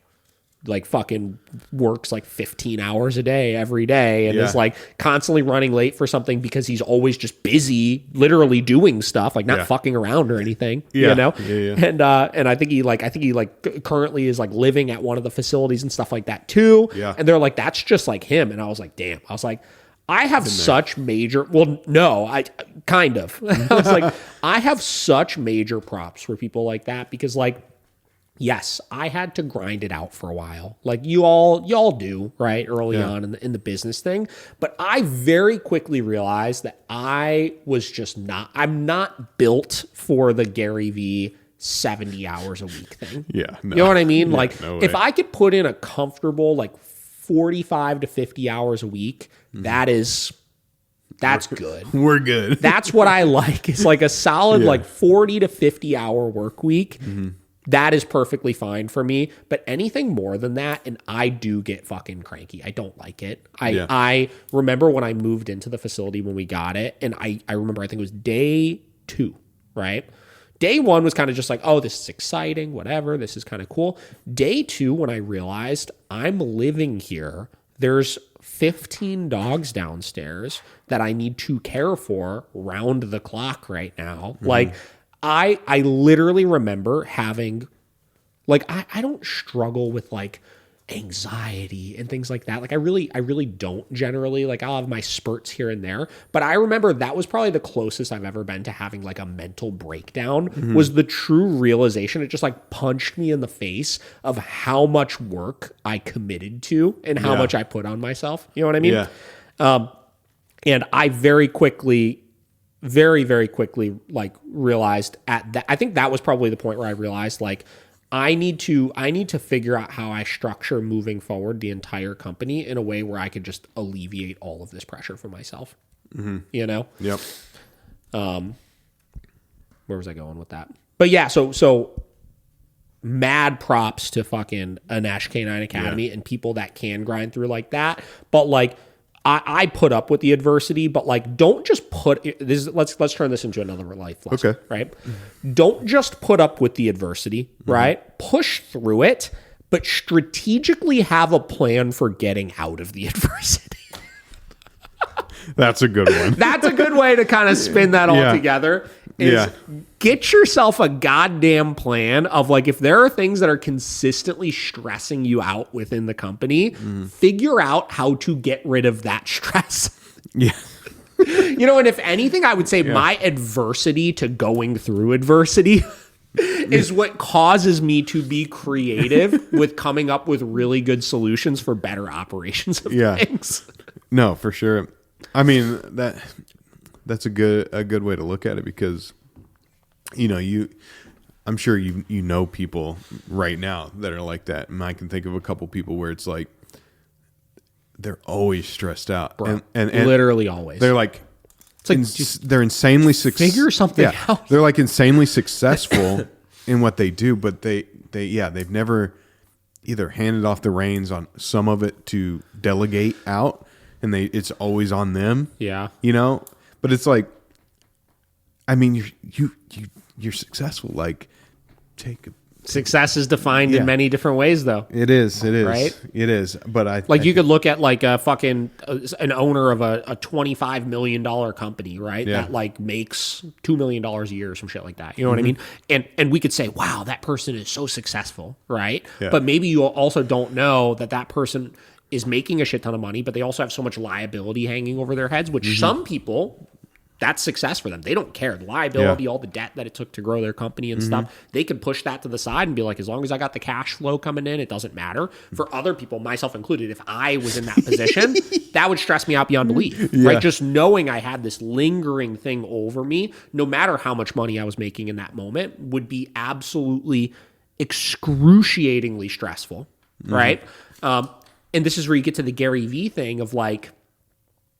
fucking works like 15 hours a day every day and is like constantly running late for something because he's always just busy literally doing stuff, like not fucking around or anything. Yeah. And I think he currently is like living at one of the facilities and stuff like that too. Yeah. And they're like, that's just like him. And I was like, damn. I was like, I have such major, well, no, I kind of, I was like, I have such major props for people like that because like, yes, I had to grind it out for a while. Like y'all do, right? Early on in the business thing. But I very quickly realized that I'm not built for the Gary V 70 hours a week thing. Yeah. No. You know what I mean? Yeah, like no if way. I could put in a comfortable, like 45 to 50 hours a week, that's good. We're good. That's what I like. It's like a solid like 40 to 50 hour work week. That is perfectly fine for me. But anything more than that, and I do get fucking cranky. I don't like it. I remember when I moved into the facility when we got it, and I remember I think it was day 2, right? Day 1 was kind of just like, oh, this is exciting, whatever. This is kind of cool. Day 2, when I realized I'm living here, there's 15 dogs downstairs that I need to care for round the clock right now. Like, I literally remember having, like, I don't struggle with, like, anxiety and things like that. Like, I really don't generally. Like, I'll have my spurts here and there. But I remember that was probably the closest I've ever been to having, like, a mental breakdown was the true realization. It just, like, punched me in the face of how much work I committed to and how much I put on myself. You know what I mean? Yeah. And I very quickly, like realized at that, I think that was probably the point where I realized like, I need to figure out how I structure moving forward the entire company in a way where I could just alleviate all of this pressure for myself. You know? Yep. Where was I going with that? But yeah, so mad props to fucking Anesh K9 Academy and people that can grind through like that. But like, I put up with the adversity, but like, don't just put this. Let's turn this into another life lesson, Okay. right? Don't just put up with the adversity, right? Push through it, but strategically have a plan for getting out of the adversity. That's a good one. That's a good way to kind of spin that all together. Get yourself a goddamn plan of like, if there are things that are consistently stressing you out within the company, figure out how to get rid of that stress. Yeah. And if anything, I would say my adversity to going through adversity is what causes me to be creative with coming up with really good solutions for better operations of things. No, for sure. I mean, that's a good way to look at it because, I'm sure you know people right now that are like that. And I can think of a couple people where it's like they're always stressed out. Bro, and literally always. They're like, they're insanely figure something out. They're like insanely successful in what they do, but they've never either handed off the reins on some of it to delegate out, and it's always on them. Yeah, But it's like, I mean, you're successful. Like, success is defined in many different ways, though. It is, right? It is. But you could look at like a fucking an owner of a $25 million company, right? Yeah. That like makes $2 million a year or some shit like that. You know what I mean? And we could say, wow, that person is so successful, right? Yeah. But maybe you also don't know that person is making a shit ton of money, but they also have so much liability hanging over their heads, which some people, that's success for them. They don't care. The liability, all the debt that it took to grow their company and stuff, they could push that to the side and be like, as long as I got the cash flow coming in, it doesn't matter. For other people, myself included, if I was in that position, that would stress me out beyond belief, right? Just knowing I had this lingering thing over me, no matter how much money I was making in that moment, would be absolutely excruciatingly stressful, right? And this is where you get to the Gary Vee thing of like,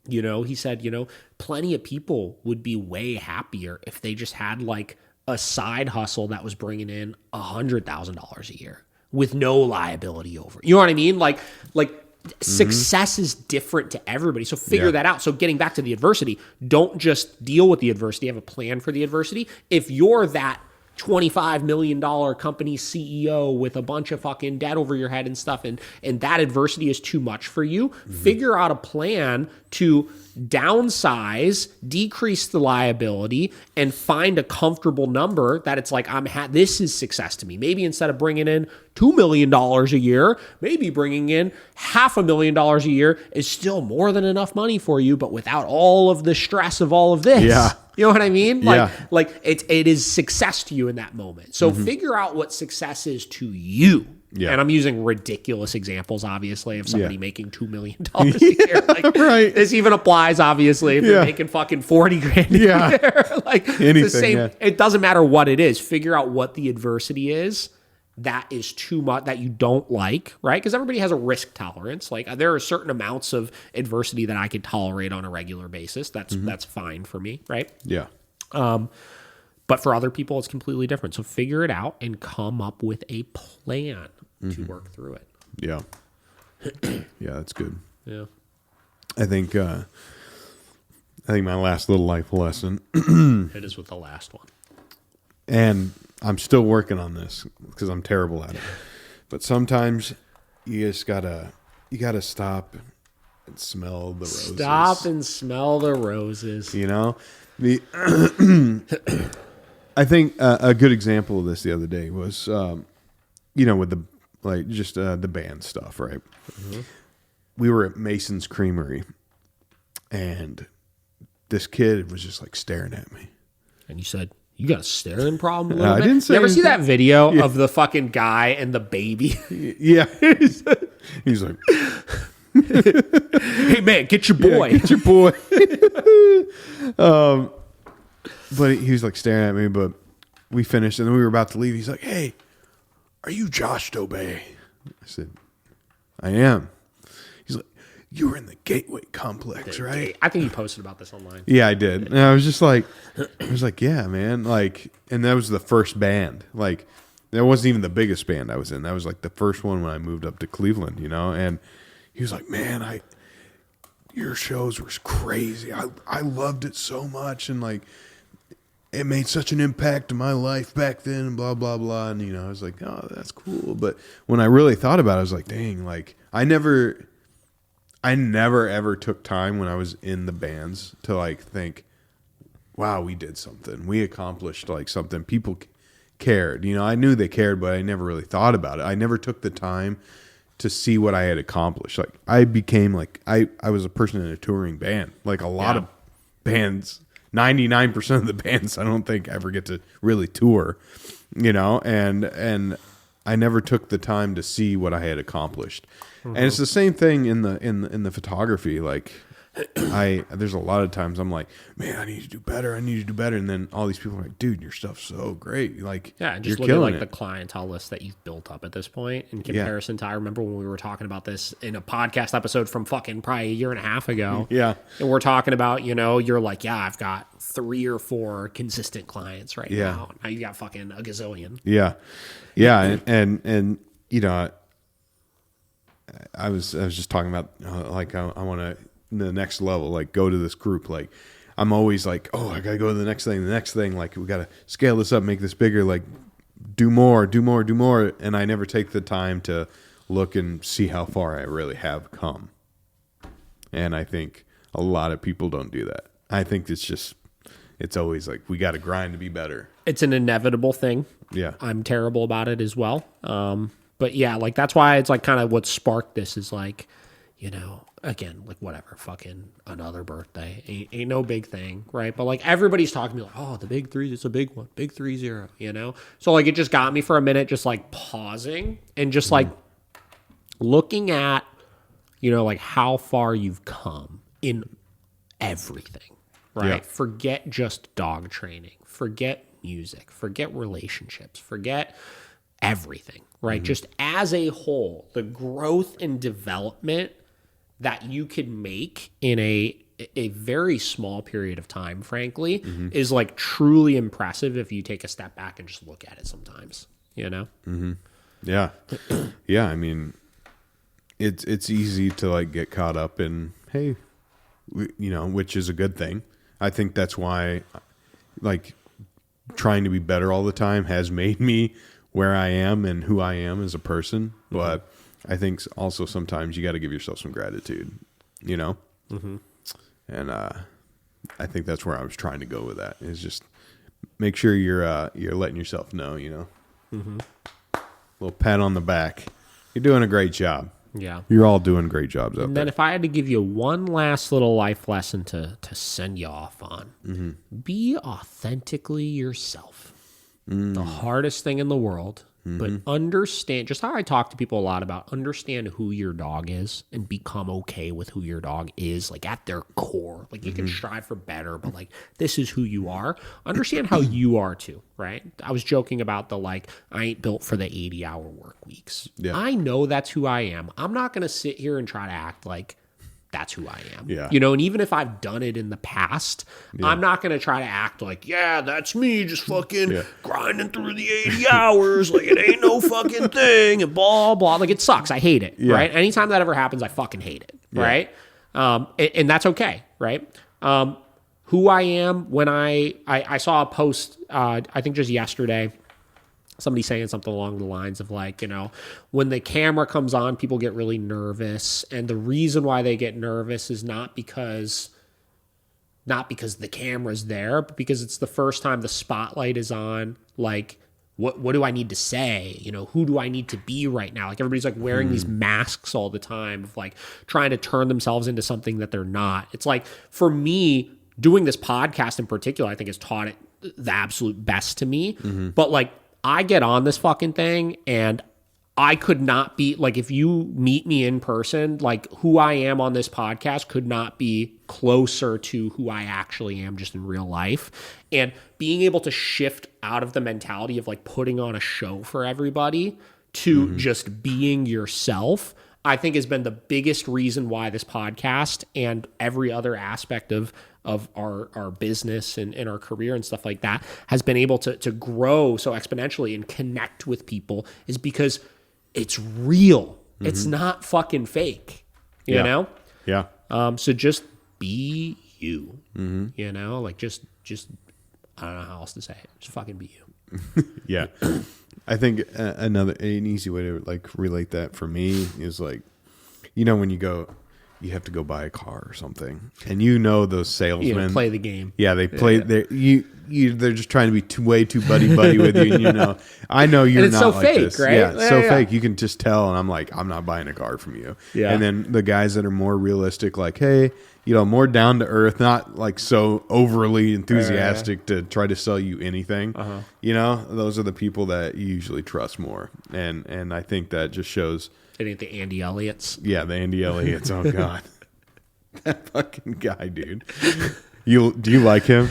he said, plenty of people would be way happier if they just had like a side hustle that was bringing in $100,000 a year with no liability over. You know what I mean? Like success is different to everybody. So figure that out. So getting back to the adversity, don't just deal with the adversity. Have a plan for the adversity. If you're that $25 million company CEO with a bunch of fucking debt over your head and stuff, and that adversity is too much for you, figure out a plan to downsize, decrease the liability, and find a comfortable number that it's like, this is success to me. Maybe instead of bringing in $2 million a year, maybe bringing in $500,000 a year is still more than enough money for you, but without all of the stress of all of this. Yeah. You know what I mean? Yeah. Like it is success to you in that moment. So figure out what success is to you. Yeah. And I'm using ridiculous examples, obviously, of somebody making $2 million a year. Like, right. This even applies, obviously, if you're making fucking $40,000 a year. Like, anything, it's the same. It doesn't matter what it is. Figure out what the adversity is that is too much, that you don't like, right? Because everybody has a risk tolerance. Like, there are certain amounts of adversity that I could tolerate on a regular basis. That's fine for me, right? Yeah. But for other people, it's completely different. So figure it out and come up with a plan to work through it. Yeah. Yeah, that's good. Yeah. I think my last little life lesson. Hit us with the last one. And I'm still working on this because I'm terrible at it. But sometimes you just gotta stop and smell the roses. Stop and smell the roses. I think a good example of this the other day was, with the band stuff, right? We were at Mason's Creamery, and this kid was just like staring at me. And you said, you got a staring problem a I little bit? didn't say You ever see anything. that video of the fucking guy and the baby? Yeah. He's like, Hey, man, get your boy. Yeah, get your boy. But he was like staring at me, but we finished, and then we were about to leave. He's like, hey, are you Josh Dobey? I said, I am. He's like, you were in the Gateway Complex, right? I think you posted about this online. Yeah, I did. And I was just like, yeah, man. Like, and that was the first band. Like, that wasn't even the biggest band I was in. That was like the first one when I moved up to Cleveland, and he was like, man, your shows were crazy. I loved it so much. And like, it made such an impact in my life back then and blah, blah, blah. And, I was like, oh, that's cool. But when I really thought about it, I was like, dang, like I never ever took time when I was in the bands to like think, wow, we did something. We accomplished like something. People cared. I knew they cared, but I never really thought about it. I never took the time to see what I had accomplished. Like I became like, I was a person in a touring band. Like a lot of bands 99% of the bands I don't think ever get to really tour, and I never took the time to see what I had accomplished. And it's the same thing in the photography. Like there's a lot of times I'm like, man, I need to do better. And then all these people are like, dude, your stuff's so great. Like, yeah, and just you're look at killing like it. the clientele list that you've built up at this point in comparison to, I remember when we were talking about this in a podcast episode from fucking probably a year and a half ago. Yeah. And we're talking about, you're like, yeah, I've got 3 or 4 consistent clients right now. Now you got fucking a gazillion. Yeah. Yeah. And I was just talking about like I want to the next level, like go to this group. Like I'm always like, oh, I gotta go to the next thing. Like we gotta scale this up, make this bigger. Like do more. And I never take the time to look and see how far I really have come. And I think a lot of people don't do that. I think it's always like we got to grind to be better. It's an inevitable thing. Yeah. I'm terrible about it as well. But yeah, like that's why it's like kind of what sparked this is like, again, like whatever, fucking another birthday. Ain't no big thing, right? But like everybody's talking to me like, oh, the big 3, it's a big one. Big 3-0, So like it just got me for a minute just like pausing and just like looking at, like how far you've come in everything, right? Yeah. Forget just dog training. Forget music. Forget relationships. Forget everything, right? Just as a whole, the growth and development that you can make in a very small period of time, frankly, is like truly impressive if you take a step back and just look at it sometimes, Yeah. Yeah. I mean, it's easy to like get caught up in, hey, which is a good thing. I think that's why like trying to be better all the time has made me where I am and who I am as a person. But I think also sometimes you got to give yourself some gratitude, And I think that's where I was trying to go with that, is just make sure you're letting yourself know, Little pat on the back. You're doing a great job. Yeah. You're all doing great jobs out And there. then if I had to give you one last little life lesson to send you off on, be authentically yourself. The hardest thing in the world, but understand, just how I talk to people a lot about, understand who your dog is and become okay with who your dog is, like at their core. Like you can strive for better, but like this is who you are. Understand how you are too, right? I was joking about the like, I ain't built for the 80-hour work weeks. Yeah. I know that's who I am. I'm not going to sit here and try to act like that's who I am. Yeah. And even if I've done it in the past, I'm not going to try to act like, yeah, that's me just fucking grinding through the 80 hours. Like it ain't no fucking thing and blah, blah. Like it sucks. I hate it. Right. Anytime that ever happens, I fucking hate it. Right. And that's okay. Right. Who I am when I saw a post, I think just yesterday, somebody saying something along the lines of like, when the camera comes on, people get really nervous. And the reason why they get nervous is not because the camera's there, but because it's the first time the spotlight is on. Like, what do I need to say? Who do I need to be right now? Like everybody's like wearing these masks all the time of like trying to turn themselves into something that they're not. It's like, for me, doing this podcast in particular, I think has taught it the absolute best to me. But like, I get on this fucking thing and I could not be like, if you meet me in person, like who I am on this podcast could not be closer to who I actually am just in real life. And being able to shift out of the mentality of like putting on a show for everybody to just being yourself, I think has been the biggest reason why this podcast and every other aspect of our business and our career and stuff like that has been able to grow so exponentially and connect with people, is because it's real. It's not fucking fake, you know? Yeah. So just be you, like just, I don't know how else to say it. Just fucking be you. Yeah. I think an easy way to like relate that for me is like, when you have to go buy a car or something, and those salesmen play the game. Yeah, they play. They're just trying to be way too buddy with you. And I know you're and it's not so like fake, this. right? Yeah, so fake. You can just tell. And I'm like, I'm not buying a car from you. Yeah. And then the guys that are more realistic, like, hey, more down to earth, not like so overly enthusiastic to try to sell you anything. Those are the people that you usually trust more. And I think that just shows. I think the Andy Elliott's. Yeah, the Andy Elliott's. Oh God, that fucking guy, dude. Do you like him?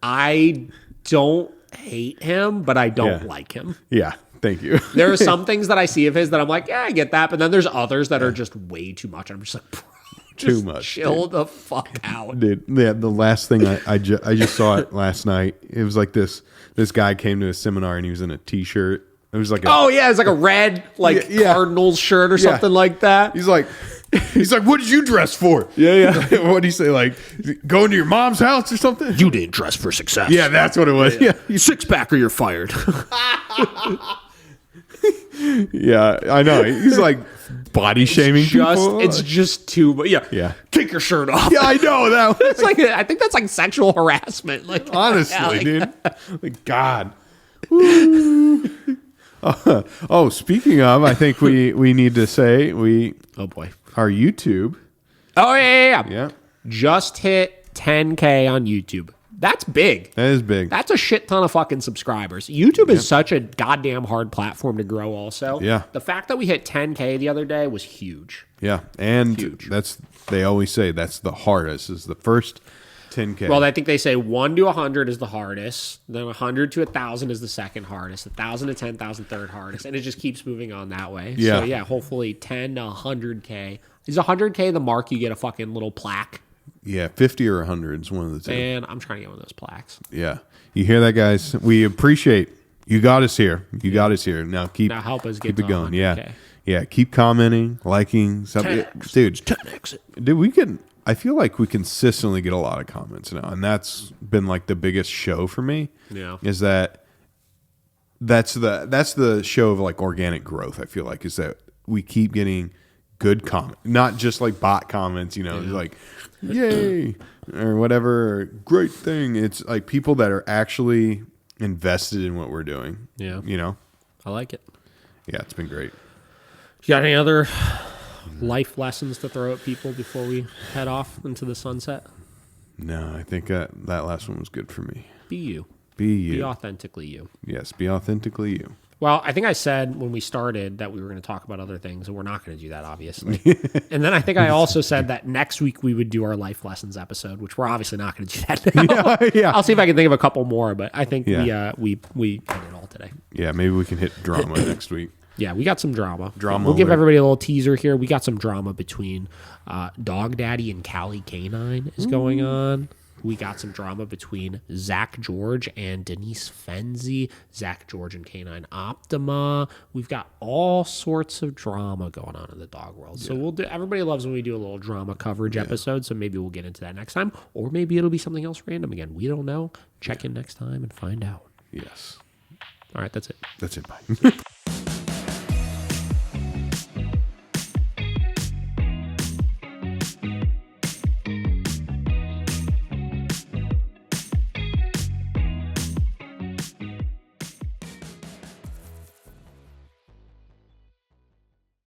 I don't hate him, but I don't like him. Yeah. Thank you. There are some things that I see of his that I'm like, yeah, I get that. But then there's others that are just way too much. I'm just like, bro, too much. Chill the fuck out. Dude, yeah, the last thing I just saw it last night. It was like this guy came to a seminar and he was in a t-shirt. It was like it's like a red Cardinals shirt or something like that. He's like, what did you dress for? Yeah. What did he say? Like, going to your mom's house or something? You didn't dress for success. Yeah, that's what it was. Yeah. Six pack or you're fired. Yeah, I know. He's like body shaming people. It's just too much. Yeah. Take your shirt off. Yeah, I know that. It's like I think that's like sexual harassment. Like honestly, dude. Like God. Speaking of, I think we need to say oh boy, our YouTube. Oh yeah. Yeah. Just hit 10K on YouTube. That's big. That is big. That's a shit ton of fucking subscribers. YouTube is such a goddamn hard platform to grow also. Yeah. The fact that we hit 10K the other day was huge. Yeah. And huge. they always say that's the hardest, is the first 10K. Well, I think they say 1 to 100 is the hardest. Then 100 to 1,000 is the second hardest. 1,000 to 10,000 third hardest. And it just keeps moving on that way. Yeah. So, yeah, hopefully 10 to 100K. Is 100K the mark you get a fucking little plaque? Yeah, 50 or 100 is one of the two. And I'm trying to get one of those plaques. Yeah. You hear that, guys? We appreciate you got us here. You got us here. Now help us get keep it going. 100K. Yeah. Keep commenting, liking. Dude, 10X. Dude, I feel like we consistently get a lot of comments now, and that's been like the biggest show for me. Yeah. Is that's the show of like organic growth, I feel like, is that we keep getting good comments, not just like bot comments, like yay or whatever, or great thing. It's like people that are actually invested in what we're doing. Yeah. I like it. Yeah, it's been great. You got any other life lessons to throw at people before we head off into the sunset? No, I think that last one was good for me. Be you. Be you. Be authentically you. Yes, be authentically you. Well, I think I said when we started that we were going to talk about other things, and we're not going to do that, obviously. And then I think I also said that next week we would do our life lessons episode, which we're obviously not going to do that now. Yeah. I'll see if I can think of a couple more, but I think we did it all today. Yeah, maybe we can hit drama next week. Yeah, we got some drama. Drama. We'll give everybody a little teaser here. We got some drama between Dog Daddy and Callie Canine is going on. We got some drama between Zach George and Denise Fenzi, Zach George and Canine Optima. We've got all sorts of drama going on in the dog world. So we'll do. Everybody loves when we do a little drama coverage episode. So maybe we'll get into that next time, or maybe it'll be something else random again. We don't know. Check in next time and find out. Yes. All right, that's it. That's it. Bye.